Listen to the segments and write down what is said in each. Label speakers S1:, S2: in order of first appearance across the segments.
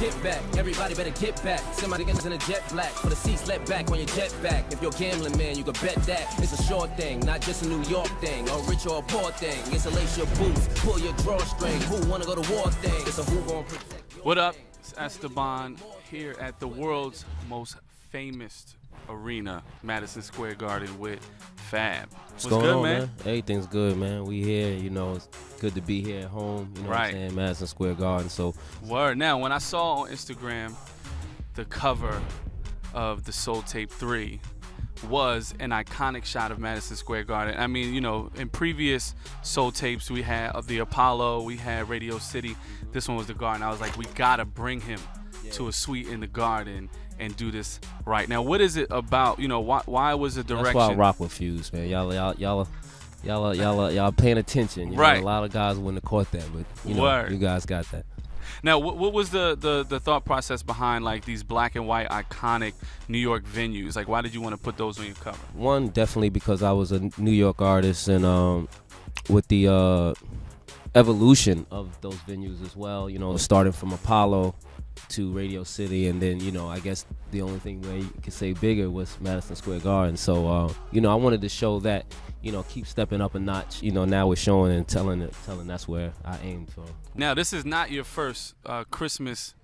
S1: Get back, everybody better get back. Somebody gets in a jet black. For the seats, let back on your jet back. If you're gambling, man, you can bet that. It's a short thing, not just a New York thing. Or a rich or a poor thing. It's a lace your boots, pull your drawstring. Who wanna go to war thing? It's a who gon' protect you.
S2: What up? It's Esteban here at the world's most famous arena, Madison Square Garden, with Fab.
S3: What's going
S2: good,
S3: on,
S2: man?
S3: Everything's good, man. We here, you know, it's good to be here at home, you know what I'm saying, Madison Square Garden. So
S2: Word. Now, when I saw on Instagram the cover of the S.O.U.L Tape 3 was an iconic shot of Madison Square Garden. I mean, you know, in previous S.O.U.L tapes, we had of the Apollo, we had Radio City. This one was the Garden. I was like, we gotta bring him to a suite in the Garden and do this right. Now, what is it about, you know, why was the direction?
S3: That's why I rock with Fuse, man. Y'all paying attention. You know, a lot of guys wouldn't have caught that, but you know, you guys got that.
S2: Now, what was the thought process behind like these black and white iconic New York venues? Like, why did you want to put those on your cover?
S3: One, definitely because I was a New York artist, and with the evolution of those venues as well, you know, starting from Apollo to Radio City, and then, you know, I guess the only thing where you could say bigger was Madison Square Garden. So you know, I wanted to show that, you know, keep stepping up a notch. You know, now we're showing and telling that's where I aimed for. Now,
S2: this is not your first Christmas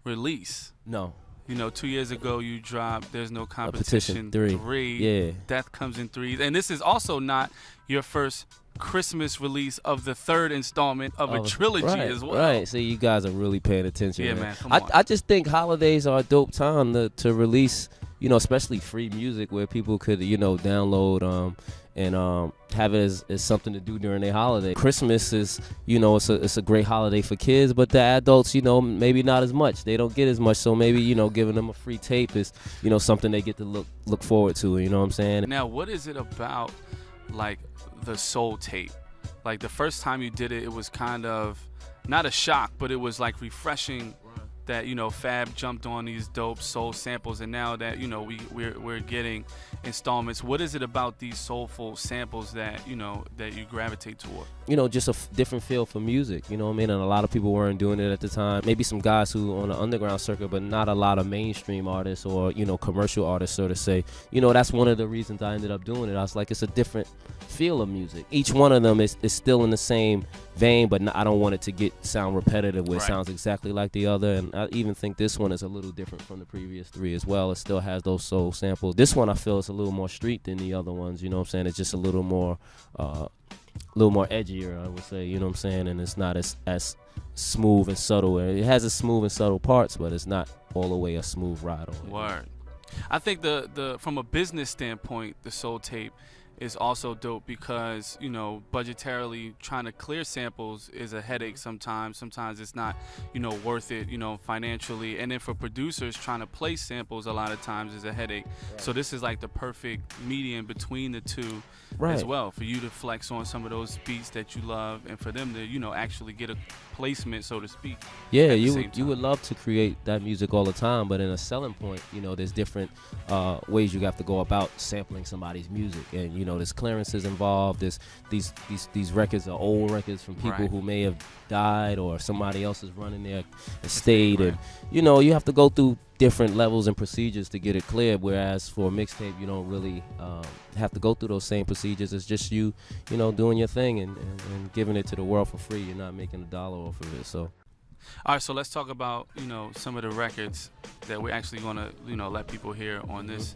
S2: release.
S3: No.
S2: You know, 2 years ago you dropped There's No Competition 3.
S3: Yeah.
S2: Death Comes in Threes. And this is also not your first Christmas release of the third installment of a trilogy as well.
S3: Right. See, you guys are really paying attention.
S2: Yeah, man. Come on.
S3: I just think holidays are a dope time to release, you know, especially free music where people could, you know, download and have it as something to do during their holiday. Christmas is, you know, it's a great holiday for kids, but the adults, you know, maybe not as much. They don't get as much, so maybe, you know, giving them a free tape is, you know, something they get to look forward to. You know what I'm saying?
S2: Now, what is it about like the S.O.U.L tape? Like the first time you did it, it was kind of not a shock, but it was like refreshing that, you know, Fab jumped on these dope soul samples, and now that, you know, we're getting installments. What is it about these soulful samples that, you know, that you gravitate toward? You know,
S3: just a different feel for music, you know what I mean? And a lot of people weren't doing it at the time. Maybe some guys who on the underground circuit, but not a lot of mainstream artists or, you know, commercial artists, so to say. You know, that's one of the reasons I ended up doing it. I was like, it's a different feel of music. Each one of them is still in the same vein, but I don't want it to sound repetitive where it sounds exactly like the other. And I even think this one is a little different from the previous three as well. It still has those soul samples. This one I feel is a little more street than the other ones, you know what I'm saying? It's just a little more edgier, I would say, you know what I'm saying? And it's not as smooth and subtle. It has its smooth and subtle parts, but it's not all the way a smooth ride on it.
S2: Word. I think the from a business standpoint, the S.O.U.L tape is also dope because, you know, budgetarily trying to clear samples is a headache sometimes. Sometimes it's not, you know, worth it, you know, financially. And then for producers, trying to play samples a lot of times is a headache. So this is like the perfect medium between the two as well, for you to flex on some of those beats that you love and for them to, you know, actually get a placement, so to speak.
S3: Yeah, you would love to create that music all the time, but in a selling point, you know, there's different ways you have to go about sampling somebody's music. And, you know, there's clearances involved. There's these records are old records from people who may have died or somebody else is running their estate, and, you know, you have to go through different levels and procedures to get it cleared, whereas for a mixtape you don't really have to go through those same procedures. It's just you know, doing your thing and giving it to the world for free. You're not making a dollar off of it. So
S2: all right, so let's talk about, you know, some of the records that we're actually going to, you know, let people hear on this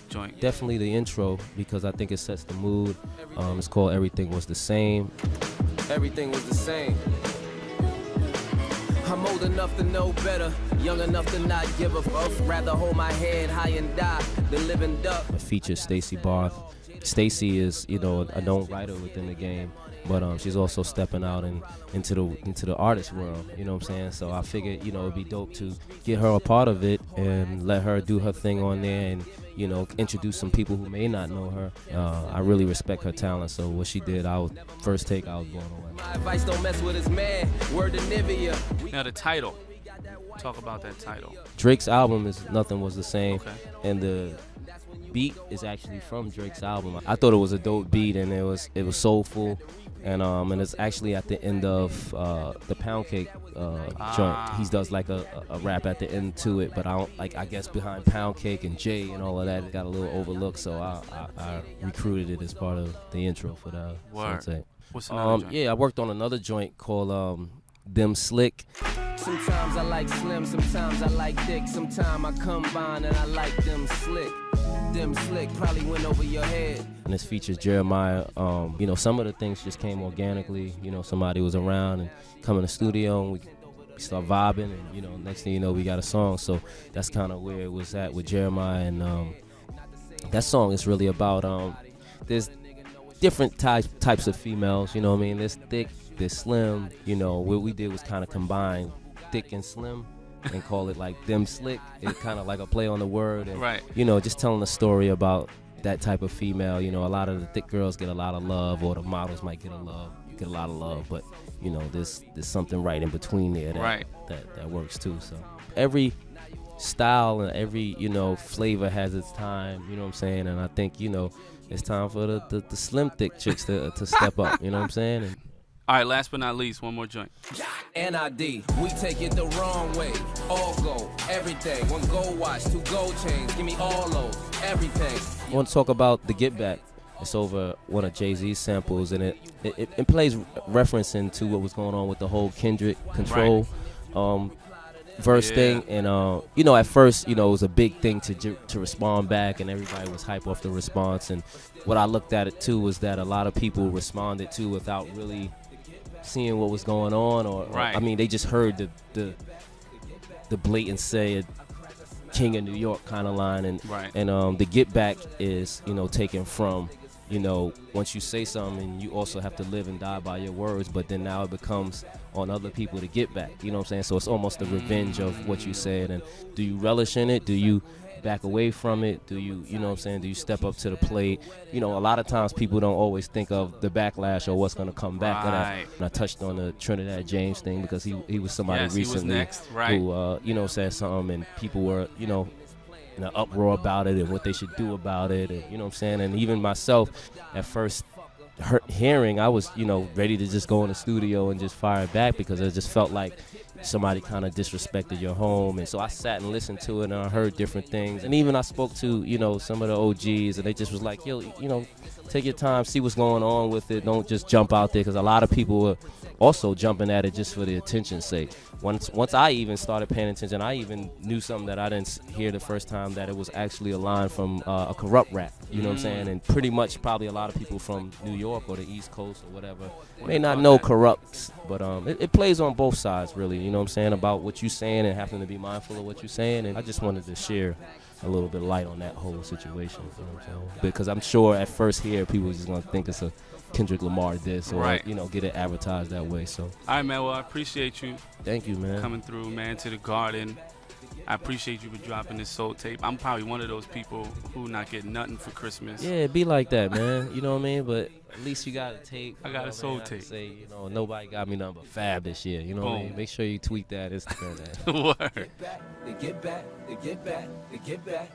S2: joint.
S3: Definitely the intro, because I think it sets the mood. It's called Everything Was the Same.
S1: Everything was the same. I'm old enough to know better, young enough to not give a fuck. Rather hold my head high and die than live and duck.
S3: It features Stacey Barth. Stacey is, you know, a known writer within the game, but she's also stepping out into the artist world, you know what I'm saying? So I figured, you know, it'd be dope to get her a part of it and let her do her thing on there and, you know, introduce some people who may not know her. I really respect her talent, so what she did, first take, I was blown away.
S1: My advice, don't mess with his man. Word to Nivea.
S2: Now the title. Talk about that title.
S3: Drake's album is Nothing Was the Same, and beat is actually from Drake's album. I thought it was a dope beat, and it was soulful, and it's actually at the end of the Pound Cake joint. He does like a rap at the end to it, but I guess behind Pound Cake and Jay and all of that, it got a little overlooked, so I recruited it as part of the intro for the Soul.
S2: What's another joint?
S3: Yeah, I worked on another joint called Them Slick.
S1: Sometimes I like slim, sometimes I like thick, sometimes I combine and I like them slick. Them slick probably went over your head.
S3: And this features Jeremiah. You know, some of the things just came organically. You know, somebody was around and come in the studio and we start vibing, and you know, next thing you know, we got a song. So that's kind of where it was at with Jeremiah. And that song is really about there's different types of females. You know what I mean? There's thick, there's slim. You know, what we did was kind of combine thick and slim and call it like Them Slick. It's kind of like a play on the word, and
S2: right.
S3: You know, just telling a story about that type of female. You know, a lot of the thick girls get a lot of love, or the models might get a lot of love, but you know, there's something right in between there that works too. So every style and every, you know, flavor has its time, you know what I'm saying? And I think, you know, it's time for the slim thick chicks to step up, you know what I'm saying? And
S2: all right, last but not least, one more joint.
S1: NID, we take it the wrong way. All gold, everything. One gold watch, 2 gold chains. Give me all those, everything.
S3: I want to talk about the Get Back. It's over one of Jay-Z's samples, and it plays reference into what was going on with the whole Kendrick Control verse thing. And you know, at first, you know, it was a big thing to respond back, and everybody was hype off the response. And what I looked at it too was that a lot of people responded to without really seeing what was going on, or I mean, they just heard the blatant said King of New York kind of line, and the Get Back is, you know, taken from, you know, once you say something, you also have to live and die by your words, but then now it becomes on other people to get back, you know what I'm saying? So it's almost the revenge of what you said. And do you relish in it? Do you back away from it? Do you, you know what I'm saying, do you step up to the plate? You know, a lot of times people don't always think of the backlash or what's going to come back. And I touched on the Trinidad James thing because he was somebody recently who, you know, said something, and people were, you know, in an uproar about it and what they should do about it, and you know what I'm saying. And even myself, at first hearing, I was, you know, ready to just go in the studio and just fire it back, because it just felt like somebody kind of disrespected your home. And so I sat and listened to it, and I heard different things, and even I spoke to, you know, some of the OGs, and they just was like, yo, you know, take your time, see what's going on with it, don't just jump out there, because a lot of people were also jumping at it just for the attention's sake. Once I even started paying attention, I even knew something that I didn't hear the first time, that it was actually a line from a Corrupt rap, you know what I'm saying? And pretty much probably a lot of people from New York or the East Coast or whatever may not know Corrupt, but it plays on both sides, really, you know what I'm saying, about what you're saying and having to be mindful of what you're saying. And I just wanted to share a little bit of light on that whole situation, you know what I'm saying? Because I'm sure at first here, people are just going to think it's a Kendrick Lamar this, or you know, get it advertised that way. So,
S2: all right, man. Well, I appreciate you.
S3: Thank you, man.
S2: Coming through, man, to the Garden. I appreciate you for dropping this soul tape. I'm probably one of those people who not get nothing for Christmas.
S3: Yeah, be like that, man. You know what I mean? But at least you got a tape.
S2: I got a soul tape.
S3: Say, you know, nobody got me nothing but Fab this year. You know what I mean? Make sure you tweet that Instagram.
S2: Word.
S1: They get back, they get back, they get back.